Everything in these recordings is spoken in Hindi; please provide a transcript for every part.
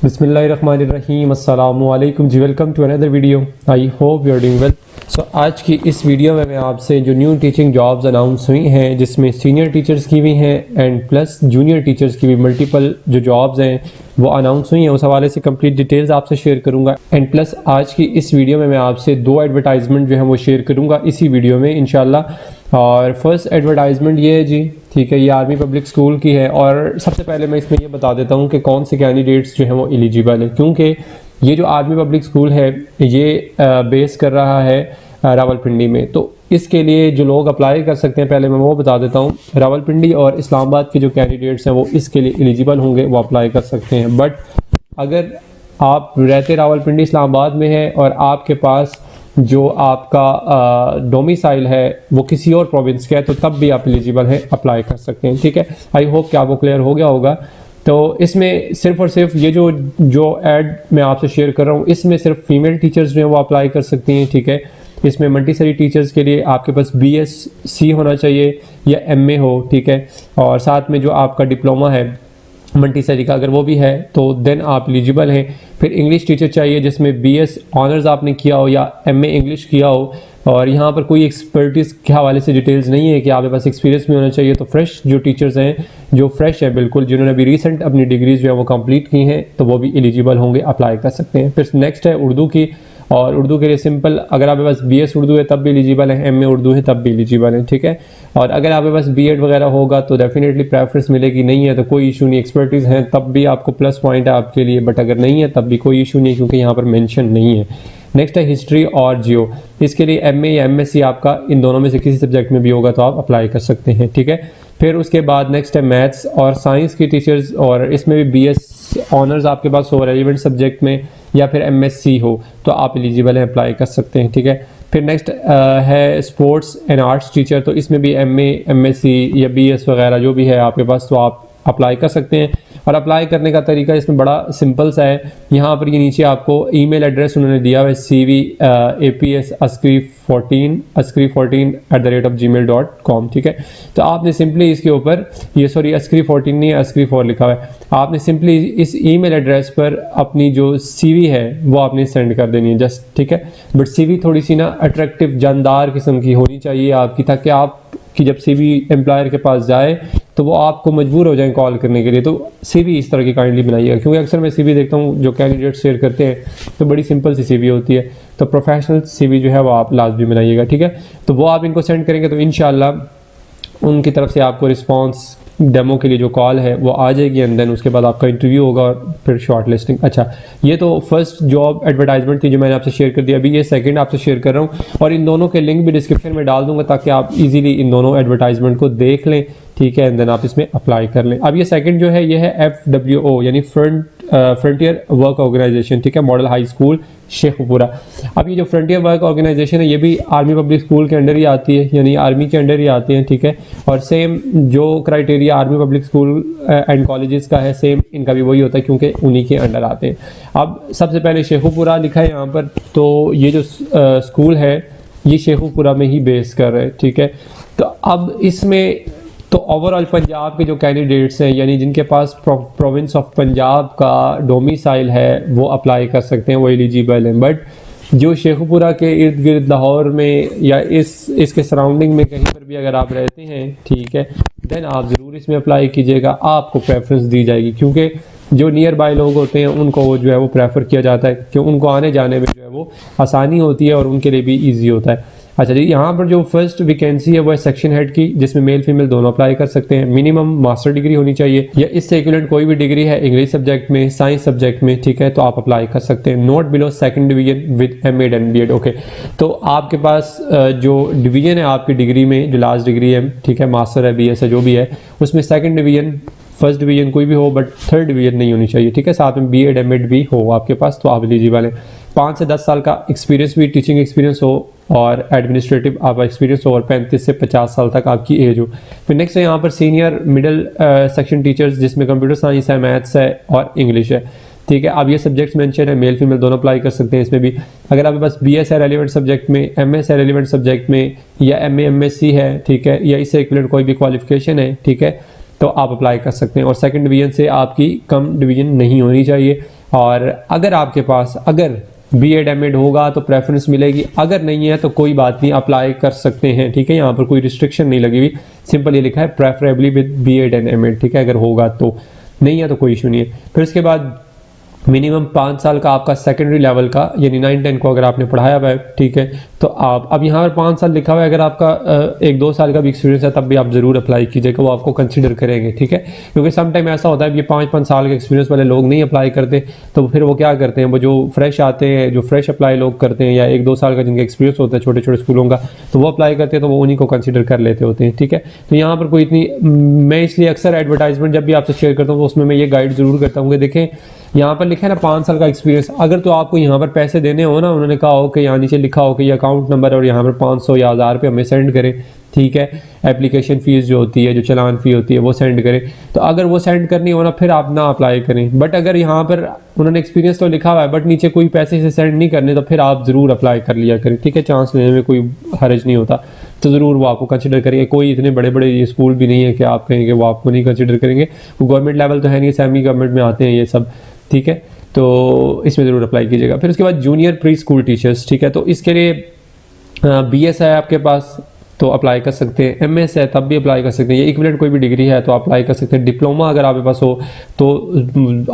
बिस्मिल्लाहिर्रहमानिर्रहीम अस्सलामु अलैकुम जी। Welcome to another video. I hope you are doing well. So आज की इस वीडियो में मैं आपसे जो न्यू टीचिंग जॉब्स अनाउंस हुई हैं, जिसमें सीनियर टीचर्स की भी हैं एंड प्लस जूनियर टीचर्स की भी मल्टीपल जो जॉब्स हैं वो अनाउंस हुई हैं, उस हवाले से कंप्लीट डिटेल्स आपसे शेयर करूंगा। एंड प्लस आज की इस वीडियो में मैं आपसे 2 एडवर्टाइजमेंट जो है वो शेयर करूंगा इसी वीडियो में इंशाल्लाह। और फर्स्ट एडवर्टाइजमेंट ये है जी, ठीक है, ये आर्मी पब्लिक स्कूल की है। और सबसे पहले मैं इसमें ये बता देता हूँ कि कौन से कैंडिडेट्स जो हैं वो एलिजिबल है, क्योंकि ये जो आर्मी पब्लिक स्कूल है ये बेस कर रहा है रावलपिंडी में। तो इसके लिए जो लोग अप्लाई कर सकते हैं पहले मैं वो बता देता हूँ। रावलपिंडी और इस्लामाबाद के जो कैंडिडेट्स हैं वो इसके लिए एलिजिबल होंगे, वो अप्लाई कर सकते हैं। बट अगर आप रहते रावलपिंडी इस्लामाबाद में है और आपके पास जो आपका डोमिसाइल है वो किसी और प्रोविंस का है, तो तब भी आप एलिजिबल हैं, अप्लाई कर सकते हैं। ठीक है, आई होप कि आपको क्लियर हो गया होगा। तो इसमें सिर्फ और सिर्फ ये जो एड मैं आपसे शेयर कर रहा हूँ, इसमें सिर्फ फीमेल टीचर्स जो हैं वो अप्लाई कर सकती हैं। ठीक है, इसमें मल्टीसरी टीचर्स के लिए आपके पास BSc होना चाहिए या MA हो। ठीक है, और साथ में जो आपका डिप्लोमा है मल्टीसरी का, अगर वो भी है तो देन आप एलिजिबल हैं। फिर इंग्लिश टीचर चाहिए जिसमें BS ऑनर्स आपने किया हो या MA इंग्लिश किया हो। और यहाँ पर कोई एक्सपर्टीज़ के हवाले से डिटेल्स नहीं है कि आपके पास एक्सपीरियंस भी होना चाहिए। तो फ्रेश जो टीचर्स हैं, जो फ्रेश है बिल्कुल, जिन्होंने अभी रिसेंट अपनी डिग्रीज जो है वो कंप्लीट की हैं, तो वो भी एलिजिबल होंगे, अप्लाई कर सकते हैं। फिर नेक्स्ट है उर्दू की, और उर्दू के लिए सिंपल, अगर आपके पास BS उर्दू है तब भी एलिजिबल है, MA उर्दू है तब भी एलिजिबल है। ठीक है, और अगर आपके पास B.Ed वगैरह होगा तो डेफिनेटली प्रेफरेंस मिलेगी, नहीं है तो कोई इशू नहीं, एक्सपर्टीज़ है तब भी आपको प्लस पॉइंट है आपके लिए। बट अगर नहीं है तब भी कोई इशू नहीं, क्योंकि यहाँ पर मेंशन नहीं है। नेक्स्ट है हिस्ट्री और जियो, इसके लिए MA या MSc आपका इन दोनों में से किसी सब्जेक्ट में भी होगा तो आप अप्लाई कर सकते हैं। ठीक है, फिर उसके बाद नेक्स्ट है मैथ्स और साइंस की टीचर्स, और इसमें भी BS ऑनर्स आपके पास हो रेलिवेंट सब्जेक्ट में या फिर MSc हो तो आप एलिजिबल हैं, अप्लाई कर सकते हैं। ठीक है, फिर नेक्स्ट है स्पोर्ट्स एंड आर्ट्स टीचर, तो इसमें भी MA MSc या BS वगैरह जो भी है आपके पास तो आप अप्लाई कर सकते हैं। और अप्लाई करने का तरीका इसमें बड़ा सिंपल सा है। यहाँ पर ये नीचे आपको ईमेल एड्रेस उन्होंने दिया हुआ है cv@ascri14@gmail.com। ठीक है, तो आपने सिंपली इसके ऊपर ये ascri14 नहीं है, ascri4 लिखा हुआ है। आपने सिंपली इस ईमेल एड्रेस पर अपनी जो CV है वो आपने सेंड कर देनी है जस्ट। ठीक है, बट CV थोड़ी सी ना अट्रैक्टिव जानदार किस्म की होनी चाहिए आपकी, ताकि आप कि जब CV एम्प्लॉयर के पास जाए तो वो आपको मजबूर हो जाए कॉल करने के लिए। तो CV इस तरह की काइंडली बनाइएगा, क्योंकि अक्सर मैं CV देखता हूँ जो कैंडिडेट शेयर करते हैं तो बड़ी सिंपल सी CV होती है। तो प्रोफेशनल CV जो है वो आप लाजमी बनाइएगा। ठीक है, तो वो आप इनको सेंड करेंगे तो इंशाल्लाह उनकी तरफ से आपको रिस्पॉन्स डेमो के लिए जो कॉल है वो आ जाएगी, एंड देन उसके बाद आपका इंटरव्यू होगा और फिर शॉर्ट लिस्टिंग। अच्छा, ये तो फर्स्ट जॉब एडवर्टाइजमेंट थी जो मैंने आपसे शेयर कर दिया। अभी ये सेकंड आपसे शेयर कर रहा हूँ, और इन दोनों के लिंक भी डिस्क्रिप्शन में डाल दूंगा ताकि आप इजीली इन दोनों एडवर्टाइजमेंट को देख लें। ठीक है, एंड देन आप इसमें अप्लाई कर लें। अब ये सेकंड जो है ये है FWO यानी फ्रंटियर वर्क ऑर्गेनाइजेशन। ठीक है, मॉडल हाई स्कूल शेखपुरा। अब ये जो फ्रंटियर वर्क ऑर्गेनाइजेशन है ये भी आर्मी पब्लिक स्कूल के अंडर ही आती है, यानी आर्मी के अंडर ही आते हैं। ठीक है, और सेम जो criteria army public school and colleges का है, सेम इनका भी वही होता है, क्योंकि उन्हीं के अंडर आते हैं। अब सबसे पहले शेखपुरा लिखा है यहाँ पर, तो ये जो स्कूल है ये शेखपुरा में ही बेस कर रहे हैं। ठीक है, तो अब इसमें तो ओवरऑल पंजाब के जो कैंडिडेट्स हैं, यानी जिनके पास प्रोविंस ऑफ पंजाब का डोमिसाइल है, वो अप्लाई कर सकते हैं, वो एलिजिबल हैं। बट जो शेखपुरा के इर्द गिर्द लाहौर में या इसके सराउंडिंग में कहीं पर भी अगर आप रहते हैं, ठीक है, देन आप ज़रूर इसमें अप्लाई कीजिएगा, आपको प्रेफरेंस दी जाएगी, क्योंकि जो नियर बाय लोग होते हैं उनको वो जो है वो प्रेफर किया जाता है, क्यों उनको आने जाने में जो है वो आसानी होती है और उनके लिए भी ईजी होता है। अच्छा जी, यहाँ पर जो फर्स्ट वैकेंसी है वो है सेक्शन हेड की, जिसमें मेल फीमेल दोनों अप्लाई कर सकते हैं। मिनिमम मास्टर डिग्री होनी चाहिए या इससे इक्विवेलेंट कोई भी डिग्री है इंग्लिश सब्जेक्ट में, साइंस सब्जेक्ट में। ठीक है, तो आप अप्लाई कर सकते हैं। Note below second division with MA and B.Ed। Okay, तो आपके पास जो डिवीजन है आपकी डिग्री में, जो लास्ट डिग्री है, ठीक है, मास्टर है, BS है, जो भी है, उसमें सेकेंड डिवीजन, फर्स्ट डिवीजन कोई भी हो बट थर्ड डिवीजन नहीं होनी चाहिए। ठीक है, साथ में B.Ed M.Ed भी हो आपके पास तो आप एलिजिबल हैं। 5 से 10 साल का एक्सपीरियंस भी, टीचिंग एक्सपीरियंस हो और एडमिनिस्ट्रेटिव आपका एक्सपीरियंस हो, और 35 से 50 साल तक आपकी एज हो। फिर नेक्स्ट है यहाँ पर सीनियर मिडिल सेक्शन टीचर्स, जिसमें कंप्यूटर साइंस है, मैथ्स है और इंग्लिश है। ठीक है, अब ये सब्जेक्ट्स मेंशन है, मेल फीमेल दोनों अप्लाई कर सकते हैं इसमें भी। अगर आपके पास BS है रेलिवेंट सब्जेक्ट में, MS है रेलिवेंट सब्जेक्ट में, या MA MSc है, ठीक है, या इससे इक्विवेलेंट कोई भी क्वालिफिकेशन है, ठीक है, तो आप अप्लाई कर सकते हैं। और सेकंड डिवीजन से आपकी कम डिवीजन नहीं होनी चाहिए। और अगर आपके पास अगर B.Ed M.Ed होगा तो प्रेफरेंस मिलेगी, अगर नहीं है तो कोई बात नहीं, अप्लाई कर सकते हैं, ठीक है। यहाँ पर कोई रिस्ट्रिक्शन नहीं लगी हुई, सिंपल ये लिखा है preferably with B.Ed and M.Ed, ठीक है। अगर होगा तो, नहीं है तो कोई इशू नहीं है। फिर उसके बाद मिनिमम 5 साल का आपका सेकेंडरी लेवल का यानी 9-10 को अगर आपने पढ़ाया हुआ है, ठीक है, तो आप अब यहाँ पर 5 साल लिखा हुआ है, अगर आपका 1-2 साल का भी एक्सपीरियंस है तब भी आप ज़रूर अप्लाई कीजिएगा, वो आपको कंसिडर करेंगे, ठीक है। क्योंकि सम टाइम ऐसा होता है कि 5-5 साल के एक्सपीरियंस वाले लोग नहीं अप्लाई करते, तो फिर वो क्या करते हैं, वो जो फ्रेश आते हैं, जो फ्रेश अप्लाई लोग करते हैं या 1-2 साल का जिनका एक्सपीरियंस होता है छोटे छोटे स्कूलों का, तो वो अप्लाई करते हैं, तो वो उन्हीं को कंसिडर कर लेते होते हैं, ठीक है। तो यहाँ पर कोई इतनी, मैं इसलिए अक्सर एडवर्टाइजमेंट जब भी आपसे शेयर करता हूँ तो उसमें मैं ये गाइड ज़रूर करता हूँ कि देखें यहाँ पर लिखा है ना 5 साल का एक्सपीरियंस, अगर तो आपको यहाँ पर पैसे देने हो ना, उन्होंने कहा हो कि यहाँ नीचे लिखा हो कि ये अकाउंट नंबर और यहाँ पर 500 या 1000 रुपये हमें सेंड करें, ठीक है। एप्लीकेशन फ़ीस जो होती है, जो चलान फ़ी होती है वो सेंड करें, तो अगर वो सेंड करनी हो ना फिर आप ना अप्लाई करें। बट अगर यहाँ पर उन्होंने एक्सपीरियंस तो लिखा हुआ है बट नीचे कोई पैसे से सेंड नहीं करने, तो फिर आप ज़रूर अप्लाई कर लिया करें, ठीक है। चांस लेने में कोई हर्ज नहीं होता, तो ज़रूर वो आपको कंसिडर करेंगे। कोई इतने बड़े बड़े ये स्कूल भी नहीं है कि आप कहेंगे वो आपको नहीं कंसिडर करेंगे, वो गवर्नमेंट लेवल तो है नहीं, सेमी गवर्नमेंट में आते हैं ये सब, ठीक है। तो इसमें ज़रूर अप्लाई कीजिएगा। फिर उसके बाद जूनियर प्री स्कूल टीचर्स, ठीक है, तो इसके लिए BS है आपके पास तो अप्लाई कर सकते हैं, MS है तब भी अप्लाई कर सकते हैं, ये इक्विवेलेंट कोई भी डिग्री है तो अप्लाई कर सकते हैं। डिप्लोमा अगर आपके पास हो तो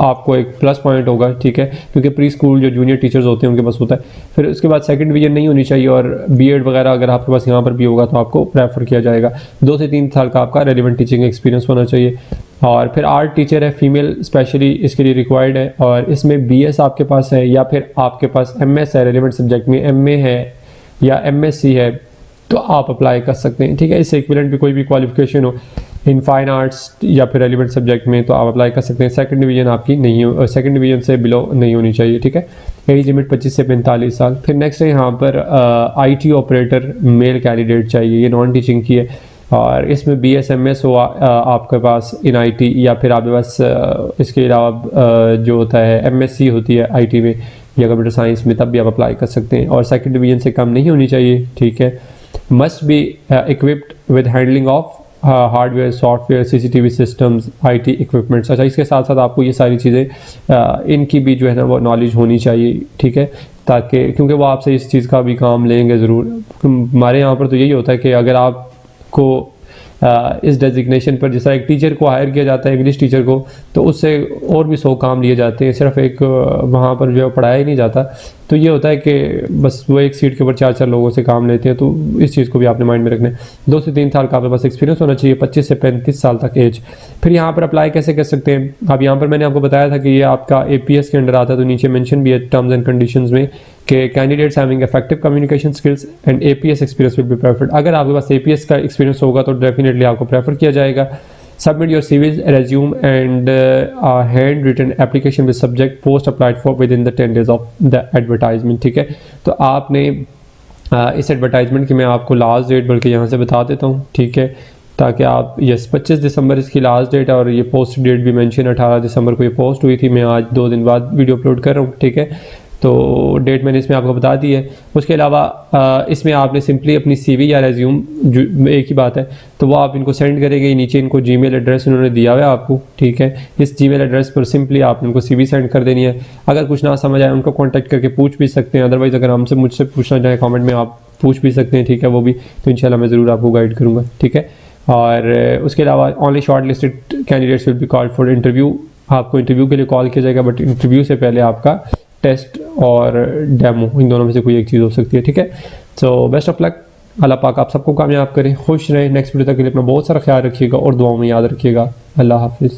आपको एक प्लस पॉइंट होगा, ठीक है, क्योंकि प्री स्कूल जो जूनियर टीचर्स होते हैं उनके पास होता है। फिर उसके बाद सेकंड डिवीजन नहीं होनी चाहिए, और B.Ed वगैरह अगर आपके पास यहाँ पर भी होगा तो आपको प्रेफर किया जाएगा। 2 से 3 साल का आपका रेलिवेंट टीचिंग एक्सपीरियंस होना चाहिए। और फिर आर्ट टीचर है, फीमेल स्पेशली इसके लिए रिक्वायर्ड है, और इसमें BS आपके पास है या फिर आपके पास MS है, रेलिवेंट सब्जेक्ट में MA है या MSc है तो आप अप्लाई कर सकते हैं, ठीक है। इससे इक्विवेलेंट भी कोई भी क्वालिफिकेशन हो इन फाइन आर्ट्स या फिर रेलिवेंट सब्जेक्ट में तो आप अप्लाई कर सकते हैं। सेकंड डिवीजन आपकी नहीं हो, सेकंड डिवीजन से बिलो नहीं होनी चाहिए, ठीक है। एज लिमिट 25 से 45 साल। फिर नेक्स्ट है यहाँ पर IT ऑपरेटर मेल कैंडिडेट चाहिए, ये नॉन टीचिंग की है, और इसमें BS MS हो आपके पास इन IT, या फिर आपके पास इसके अलावा जो होता है MSc होती है IT में या कंप्यूटर साइंस में, तब भी आप अप्लाई कर सकते हैं, और सेकंड डिवीजन से कम नहीं होनी चाहिए, ठीक है। Must be equipped with handling of hardware, software, CCTV systems, IT equipments. अच्छा, इसके साथ साथ आपको ये सारी चीज़ें इनकी भी जो है ना वो नॉलेज होनी चाहिए, ठीक है, ताकि क्योंकि वो आपसे इस चीज़ का भी काम लेंगे ज़रूर। हमारे यहाँ पर तो यही होता है कि अगर आपको इस डेजिग्नेशन पर, जैसा एक टीचर को हायर किया जाता है, इंग्लिश टीचर को, तो उससे और भी 100 काम लिए जाते हैं, सिर्फ एक वहाँ पर जो है पढ़ाया ही नहीं जाता। तो ये होता है कि बस वो एक सीट के ऊपर 4-4 लोगों से काम लेते हैं, तो इस चीज़ को भी आपने माइंड में रखना है। 2 से 3 साल का आपके पास एक्सपीरियंस होना चाहिए, 25 से 35 साल तक एज। फिर यहाँ पर अप्लाई कैसे कर सकते हैं? अब यहाँ पर मैंने आपको बताया था कि ये आपका APS के अंडर आता है, तो नीचे मेंशन भी है टर्म्स एंड कंडीशंस में कि candidates having effective communication skills and APS experience will be preferred. अगर आपके पास APS का एक्सपीरियंस होगा तो डेफिनेटली आपको प्रेफर किया जाएगा। Submit your CV, resume and a handwritten application with subject post applied for within the 10 days of the advertisement, ठीक है। तो आपने इस एडवर्टाइजमेंट की मैं आपको लास्ट डेट बल्कि यहाँ से बता देता हूँ, ठीक है, ताकि आप 25 दिसंबर इसकी लास्ट डेट है, और ये पोस्ट डेट भी मेंशन 18 दिसंबर को ये पोस्ट हुई थी। मैं आज 2 दिन बाद वीडियो अपलोड कर रहा हूँ, ठीक है, तो डेट मैंने इसमें आपको बता दी है। उसके अलावा इसमें आपने सिंपली अपनी CV या रेज्यूम, जो एक ही बात है, तो वो आप इनको सेंड करेंगे। नीचे इनको जीमेल एड्रेस उन्होंने दिया हुआ है आपको, ठीक है, इस जीमेल एड्रेस पर सिंपली आप उनको CV सेंड कर देनी है। अगर कुछ ना समझ आए उनको कॉन्टैक्ट करके पूछ भी सकते हैं, अदरवाइज़ अगर हमसे मुझसे पूछना चाहें कमेंट में आप पूछ भी सकते हैं, ठीक है, वो भी तो इंशाल्लाह मैं ज़रूर आपको गाइड करूँगा, ठीक है। और उसके अलावा only short listed candidates will be called for interview. आपको इंटरव्यू के लिए कॉल किया जाएगा, बट इंटरव्यू से पहले आपका टेस्ट और डेमो, इन दोनों में से कोई एक चीज़ हो सकती है, ठीक है। सो बेस्ट ऑफ लक, अल्लाह पाक आप सबको कामयाब करें, खुश रहें। नेक्स्ट वीडियो तक के लिए अपना बहुत सारा ख्याल रखिएगा और दुआओं में याद रखिएगा। अल्लाह हाफिज़।